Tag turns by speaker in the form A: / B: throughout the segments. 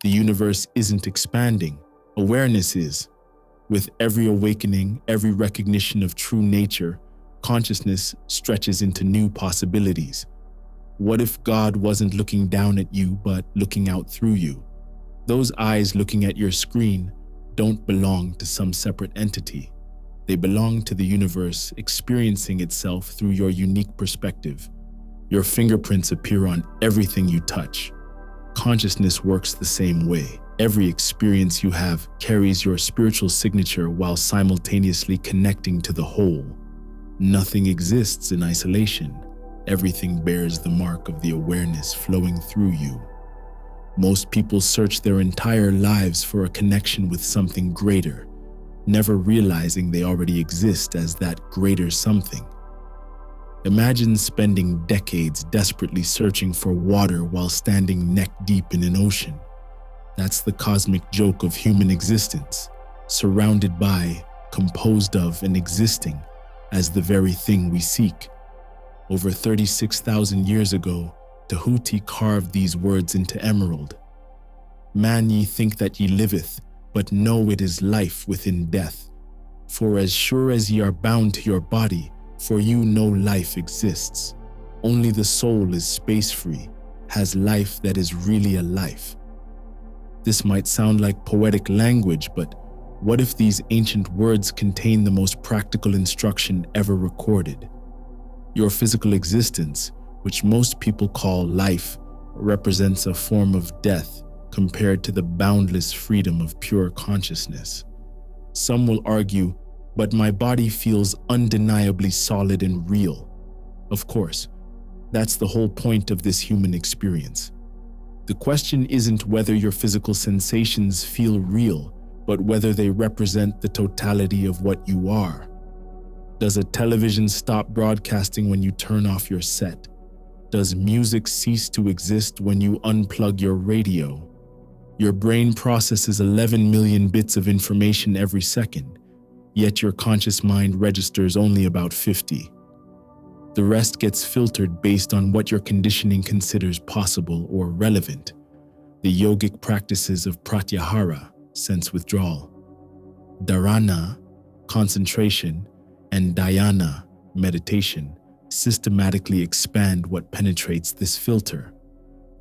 A: The universe isn't expanding, awareness is. With every awakening, every recognition of true nature, consciousness stretches into new possibilities. What if God wasn't looking down at you, but looking out through you? Those eyes looking at your screen don't belong to some separate entity. They belong to the universe experiencing itself through your unique perspective. Your fingerprints appear on everything you touch. Consciousness works the same way. Every experience you have carries your spiritual signature while simultaneously connecting to the whole. Nothing exists in isolation. Everything bears the mark of the awareness flowing through you. Most people search their entire lives for a connection with something greater, never realizing they already exist as that greater something. Imagine spending decades desperately searching for water while standing neck deep in an ocean. That's the cosmic joke of human existence, surrounded by, composed of, and existing as the very thing we seek. Over 36,000 years ago, Tehuti carved these words into emerald. Man, ye think that ye liveth, but know it is life within death. For as sure as ye are bound to your body, for you no life exists. Only the soul is space-free, has life that is really a life. This might sound like poetic language, but what if these ancient words contain the most practical instruction ever recorded? Your physical existence, which most people call life, represents a form of death compared to the boundless freedom of pure consciousness. Some will argue, but my body feels undeniably solid and real. Of course, that's the whole point of this human experience. The question isn't whether your physical sensations feel real, but whether they represent the totality of what you are. Does a television stop broadcasting when you turn off your set? Does music cease to exist when you unplug your radio? Your brain processes 11 million bits of information every second, yet your conscious mind registers only about 50. The rest gets filtered based on what your conditioning considers possible or relevant. The yogic practices of pratyahara, sense withdrawal, dharana, concentration, and dhyana, meditation, systematically expand what penetrates this filter.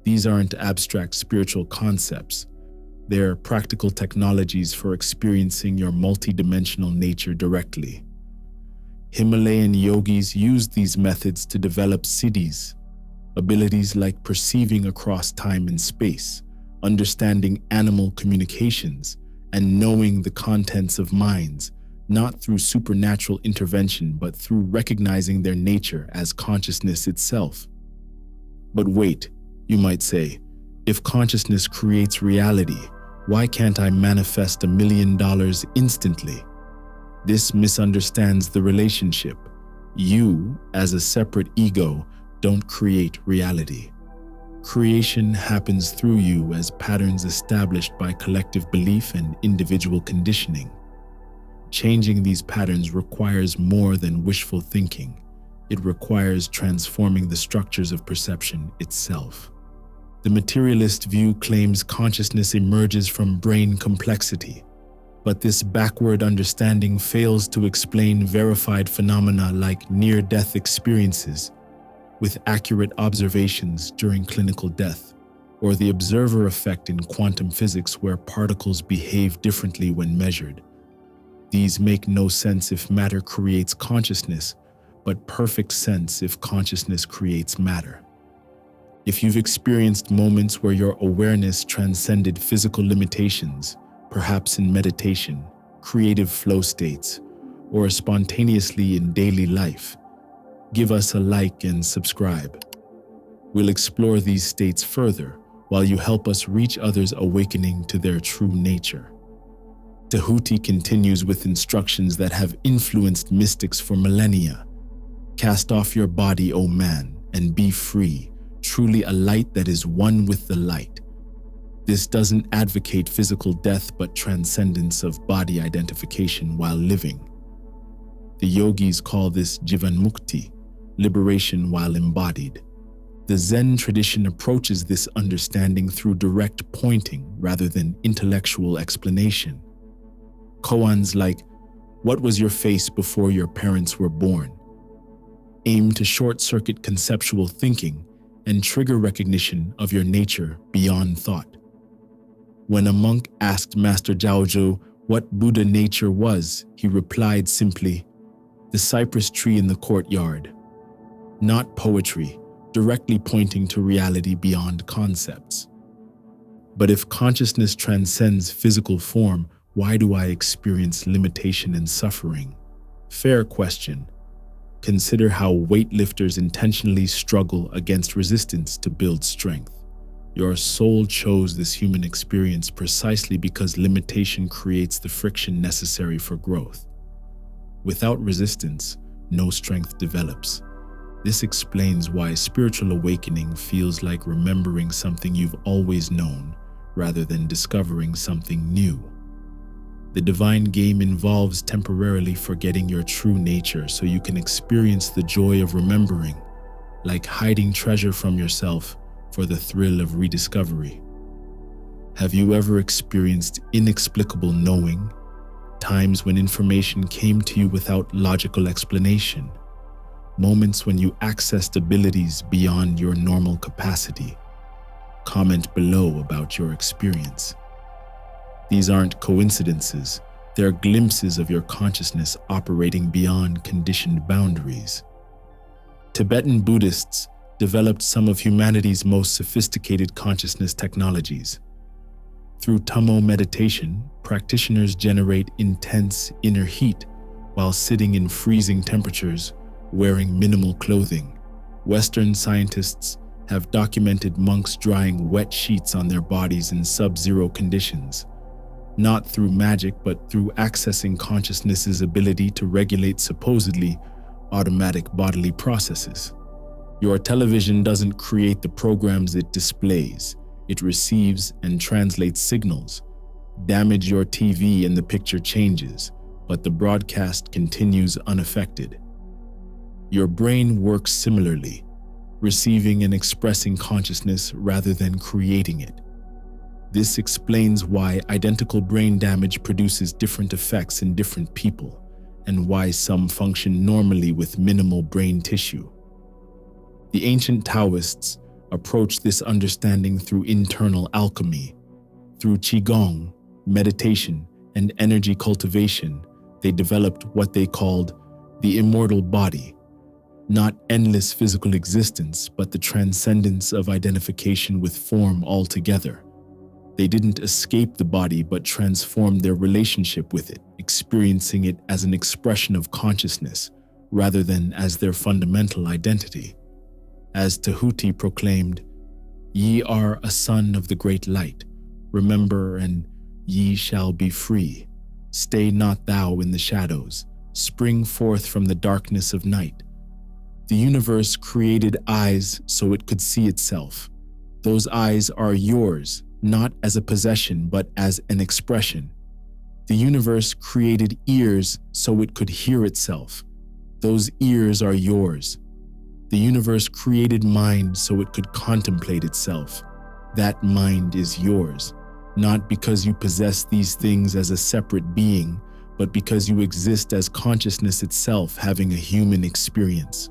A: These aren't abstract spiritual concepts. They're practical technologies for experiencing your multidimensional nature directly. Himalayan yogis used these methods to develop siddhis, abilities like perceiving across time and space, understanding animal communications, and knowing the contents of minds, not through supernatural intervention, but through recognizing their nature as consciousness itself. But wait, you might say, if consciousness creates reality, why can't I manifest $1 million instantly? This misunderstands the relationship. You, as a separate ego, don't create reality. Creation happens through you as patterns established by collective belief and individual conditioning. Changing these patterns requires more than wishful thinking. It requires transforming the structures of perception itself. The materialist view claims consciousness emerges from brain complexity, but this backward understanding fails to explain verified phenomena like near-death experiences with accurate observations during clinical death, or the observer effect in quantum physics where particles behave differently when measured. These make no sense if matter creates consciousness, but perfect sense if consciousness creates matter. If you've experienced moments where your awareness transcended physical limitations, perhaps in meditation, creative flow states, or spontaneously in daily life, give us a like and subscribe. We'll explore these states further while you help us reach others awakening to their true nature. Tehuti continues with instructions that have influenced mystics for millennia. Cast off your body, O man, and be free, truly a light that is one with the light. This doesn't advocate physical death but transcendence of body identification while living. The yogis call this jivan mukti, liberation while embodied. The Zen tradition approaches this understanding through direct pointing rather than intellectual explanation. Koans like, "What was your face before your parents were born?" aim to short-circuit conceptual thinking and trigger recognition of your nature beyond thought. When a monk asked Master Zhaozhou what Buddha nature was, he replied simply, "The cypress tree in the courtyard." Not poetry, directly pointing to reality beyond concepts. But if consciousness transcends physical form, why do I experience limitation and suffering? Fair question. Consider how weightlifters intentionally struggle against resistance to build strength. Your soul chose this human experience precisely because limitation creates the friction necessary for growth. Without resistance, no strength develops. This explains why spiritual awakening feels like remembering something you've always known rather than discovering something new. The divine game involves temporarily forgetting your true nature so you can experience the joy of remembering, like hiding treasure from yourself for the thrill of rediscovery. Have you ever experienced inexplicable knowing, times when information came to you without logical explanation, moments when you accessed abilities beyond your normal capacity? Comment below about your experience. These aren't coincidences, they're glimpses of your consciousness operating beyond conditioned boundaries. Tibetan Buddhists developed some of humanity's most sophisticated consciousness technologies. Through Tummo meditation, practitioners generate intense inner heat while sitting in freezing temperatures, wearing minimal clothing. Western scientists have documented monks drying wet sheets on their bodies in sub-zero conditions, not through magic but through accessing consciousness's ability to regulate supposedly automatic bodily processes. Your television doesn't create the programs it displays. It receives and translates signals. Damage your TV and the picture changes, but the broadcast continues unaffected. Your brain works similarly, receiving and expressing consciousness rather than creating it. This explains why identical brain damage produces different effects in different people, and why some function normally with minimal brain tissue. The ancient Taoists approached this understanding through internal alchemy. Through Qigong, meditation, and energy cultivation, they developed what they called the immortal body, not endless physical existence, but the transcendence of identification with form altogether. They didn't escape the body but transformed their relationship with it, experiencing it as an expression of consciousness rather than as their fundamental identity. As Tehuti proclaimed, "Ye are a son of the great light. Remember, and ye shall be free. Stay not thou in the shadows. Spring forth from the darkness of night." The universe created eyes so it could see itself. Those eyes are yours, not as a possession, but as an expression. The universe created ears so it could hear itself. Those ears are yours. The universe created mind so it could contemplate itself. That mind is yours, not because you possess these things as a separate being, but because you exist as consciousness itself having a human experience.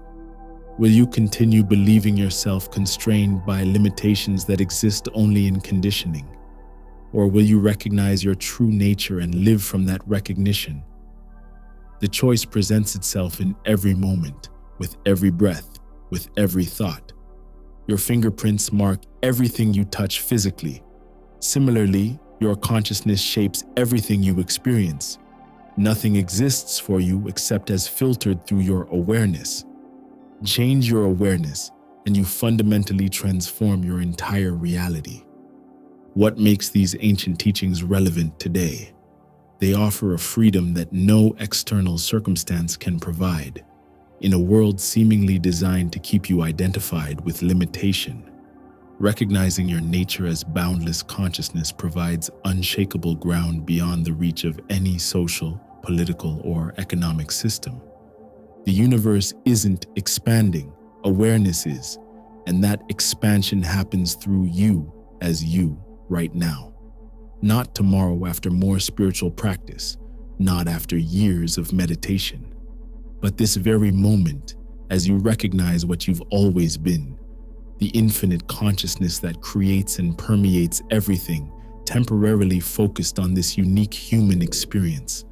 A: Will you continue believing yourself constrained by limitations that exist only in conditioning? Or will you recognize your true nature and live from that recognition? The choice presents itself in every moment, with every breath, with every thought. Your fingerprints mark everything you touch physically. Similarly, your consciousness shapes everything you experience. Nothing exists for you except as filtered through your awareness. Change your awareness, and you fundamentally transform your entire reality. What makes these ancient teachings relevant today? They offer a freedom that no external circumstance can provide. In a world seemingly designed to keep you identified with limitation, recognizing your nature as boundless consciousness provides unshakable ground beyond the reach of any social, political, or economic system. The universe isn't expanding, awareness is. And that expansion happens through you as you right now. Not tomorrow after more spiritual practice, not after years of meditation, but this very moment as you recognize what you've always been, the infinite consciousness that creates and permeates everything, temporarily focused on this unique human experience,